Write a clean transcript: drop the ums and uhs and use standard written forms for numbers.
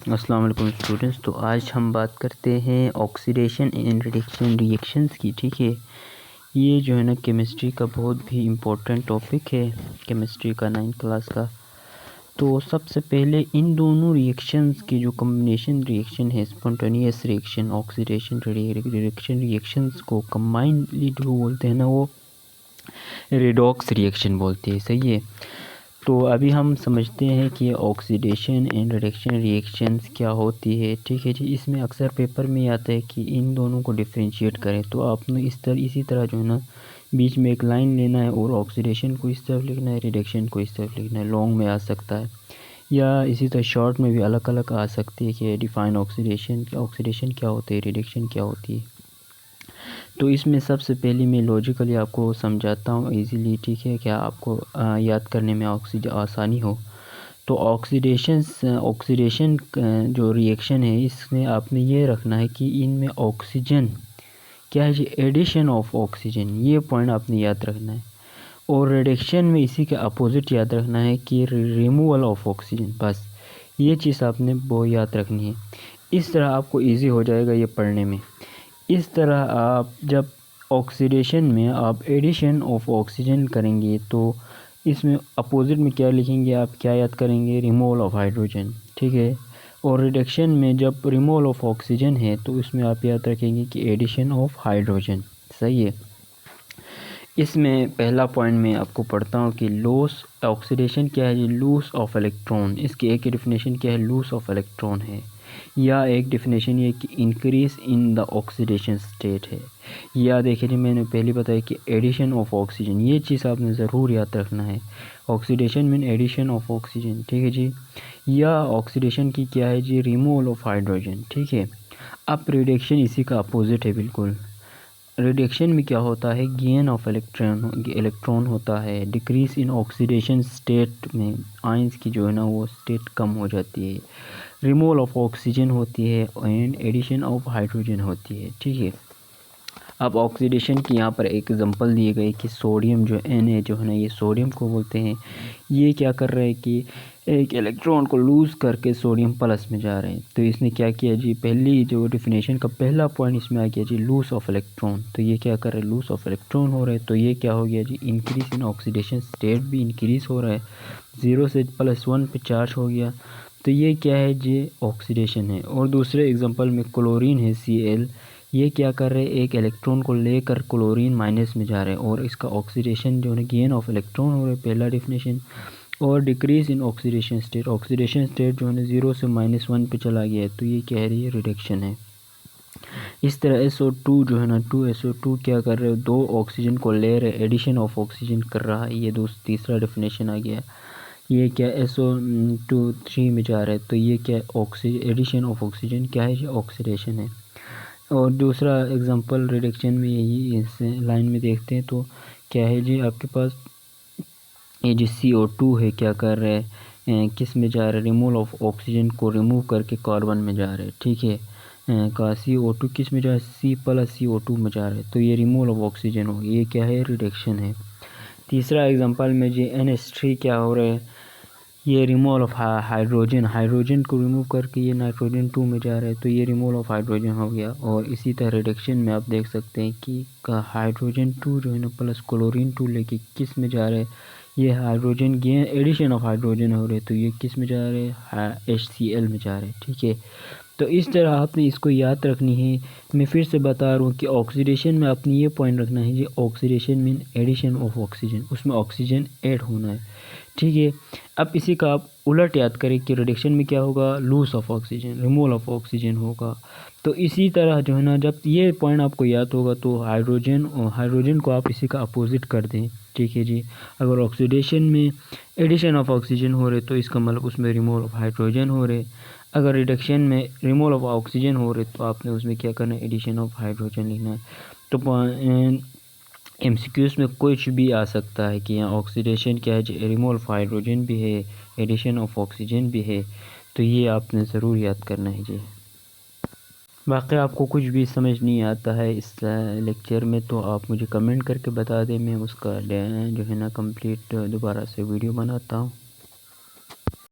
अस्सलाम वालेकुम स्टूडेंट्स। तो आज हम बात करते हैं ऑक्सीडेशन एंड रिडक्शन रिएक्शंस की। ठीक है, ये जो है ना केमिस्ट्री का बहुत भी इम्पोर्टेंट टॉपिक है, केमिस्ट्री का 9th क्लास का। तो सबसे पहले इन दोनों रिएक्शंस की जो कम्बिनेशन रिएक्शन है, spontaneous reaction, oxidation reduction reactions को कंबाइनली जो बोलते हैं ना, वो रेडॉक्स रिएक्शन बोलते हैं। सही है। तो अभी हम समझते हैं कि ऑक्सीडेशन एंड रिडक्शन रिएक्शंस क्या होती है। ठीक है जी। इसमें अक्सर पेपर में आता है कि इन दोनों को डिफरेंशिएट करें, तो आपने इसी तरह जो है ना बीच में एक लाइन लेना है और ऑक्सीडेशन को इस तरफ लिखना है, रिडक्शन को इस तरफ लिखना है। लॉन्ग में आ सकता है या इसी तरह शॉर्ट में भी अलग अलग आ सकती है कि डिफाइन ऑक्सीडेशन क्या होती है, रिडक्शन क्या होती है। तो इसमें सबसे पहले मैं लॉजिकली आपको समझाता हूँ इजीली। ठीक है, क्या आपको याद करने में आसानी हो। तो ऑक्सीडेशन जो रिएक्शन है, इसमें आपने ये रखना है कि इनमें ऑक्सीजन क्या है जी, एडिशन ऑफ ऑक्सीजन, ये पॉइंट आपने याद रखना है। और रिडक्शन में इसी के अपोजिट याद रखना है कि रिमूवल ऑफ ऑक्सीजन। बस ये चीज़ आपने वो याद रखनी है। इस तरह आपको इजी हो जाएगा ये पढ़ने में। इस तरह आप जब ऑक्सीडेशन में आप एडिशन ऑफ ऑक्सीजन करेंगे तो इसमें अपोजिट में क्या लिखेंगे, आप क्या याद करेंगे, रिमूवल ऑफ हाइड्रोजन। ठीक है। और रिडक्शन में जब रिमूवल ऑफ ऑक्सीजन है तो इसमें आप याद रखेंगे कि एडिशन ऑफ हाइड्रोजन। सही है। इसमें पहला पॉइंट मैं आपको पढ़ता हूँ कि लॉस ऑक्सीडेशन क्या है जी, लूस ऑफ इलेक्ट्रॉन। इसकी एक डेफिनेशन क्या है, लूस ऑफ इलेक्ट्रॉन है। या एक डेफिनेशन ये कि increase in the oxidation state है। या देखिए जी, मैंने पहले बताया कि एडिशन ऑफ ऑक्सीजन, ये चीज़ आपने ज़रूर याद रखना है। Oxidation mean addition of oxygen. ठीक है जी। या ऑक्सीडेशन की क्या है जी, रिमूवल ऑफ हाइड्रोजन। ठीक है। अब रिडक्शन इसी का अपोजिट है बिल्कुल। रिडक्शन में क्या होता है, गेन ऑफ इलेक्ट्रॉन होता है। डिक्रीज इन ऑक्सीडेशन स्टेट में आयंस की जो है ना वो स्टेट कम हो जाती है। रिमूवल ऑफ ऑक्सीजन होती है एंड एडिशन ऑफ हाइड्रोजन होती है। ठीक है। अब ऑक्सीडेशन की यहाँ पर एक एग्जांपल दिए गए कि सोडियम जो Na जो है ना, ये सोडियम को बोलते हैं। ये क्या कर रहे हैं कि एक इलेक्ट्रॉन को लूज़ करके सोडियम प्लस में जा रहे हैं। तो इसने क्या किया जी, पहली जो डेफिनेशन का पहला पॉइंट इसमें आ गया जी, लूस ऑफ इलेक्ट्रॉन। तो ये क्या कर रहे हैं, लूस ऑफ इलेक्ट्रॉन हो रहे हैं। तो ये क्या हो गया जी, इंक्रीज इन ऑक्सीडेशन स्टेट भी इंक्रीज़ हो रहा है, 0 से +1 पे चार्ज हो गया। तो ये क्या है जी, ऑक्सीडेशन है। और दूसरे एग्जांपल में क्लोरीन है Cl, ये क्या कर रहे हैं, एक इलेक्ट्रॉन को लेकर क्लोरीन माइनस में जा रहे हैं और इसका ऑक्सीडेशन जो है गेन ऑफ इलेक्ट्रॉन हो रहा है, पहला डेफिनेशन। और decrease in oxidation state, oxidation state जो है 0 से -1 पे चला गया है। तो ये कह रही है रिडक्शन है। इस तरह SO2 जो है ना, 2SO2 क्या कर रहे हो, 2 ऑक्सीजन को ले रहे, एडिशन ऑफ ऑक्सीजन कर रहा है। ये तीसरा डेफिनेशन आ गया। ये क्या SO2 3 में जा रहा है। तो ये क्या, एडिशन ऑफ ऑक्सीजन क्या है, ऑक्सीडेशन है। और दूसरा एग्जांपल रिडक्शन में यही इस लाइन में देखते हैं। तो क्या है जी, आपके पास ये जो CO2 है क्या कर रहा है, किस में जा रहा है, रिमूवल ऑफ ऑक्सीजन को रिमूव करके कार्बन में जा रहा है। ठीक है। का CO2 किस में जा रहा है, C+CO2 में जा रहा है। तो ये रिमूवल ऑफ ऑक्सीजन हो, ये क्या है, रिडक्शन है। तीसरा एग्जांपल में जी NH3 क्या हो रहा है, ये रिमूवल ऑफ हाइड्रोजन को रिमूव करके ये नाइट्रोजन 2 में जा रहा है। तो ये रिमूवल ऑफ हाइड्रोजन हो गया। और इसी तरह रिडक्शन में आप देख सकते हैं कि हाइड्रोजन 2 जो है ना प्लस क्लोरीन 2 लेके किस में जा रहा है, ये hydrogen gain addition of hydrogen हो रहे हैं। तो ये किस में जा रहे हैं, HCl में जा रहे हैं। ठीक है। तो इस तरह आपने इसको याद रखनी है। मैं फिर से बता रहा हूँ कि ऑक्सीडेशन में आपने ये पॉइंट रखना है जी, oxidation mean addition of oxygen, उसमें ऑक्सीजन ऐड होना है। ठीक है। अब इसी का आप उलट याद करें कि रिडक्शन में क्या होगा, loss of oxygen, removal of oxygen होगा। तो इसी तरह जो है ना, जब ये पॉइंट आपको याद होगा तो हाइड्रोजन को आप इसी का अपोजिट कर दें। ठीक है जी। अगर ऑक्सीडेशन में एडिशन ऑफ ऑक्सीजन हो रहे तो इसका मतलब उसमें रिमूवल ऑफ हाइड्रोजन हो रहे। अगर रिडक्शन में रिमूवल ऑफ ऑक्सीजन हो रहे तो आपने उसमें क्या करना है, एडिशन ऑफ हाइड्रोजन लिखना है। तो MCQs में कुछ भी आ सकता है कि यहाँ ऑक्सीडेशन क्या है, रिमूवल ऑफ हाइड्रोजन भी है, एडिशन ऑफ ऑक्सीजन भी है। तो ये आपने ज़रूर याद करना है जी। बाकी आपको कुछ भी समझ नहीं आता है इस लेक्चर में तो आप मुझे कमेंट करके बता दें, मैं उसका जो है ना कंप्लीट दोबारा से वीडियो बनाता हूँ।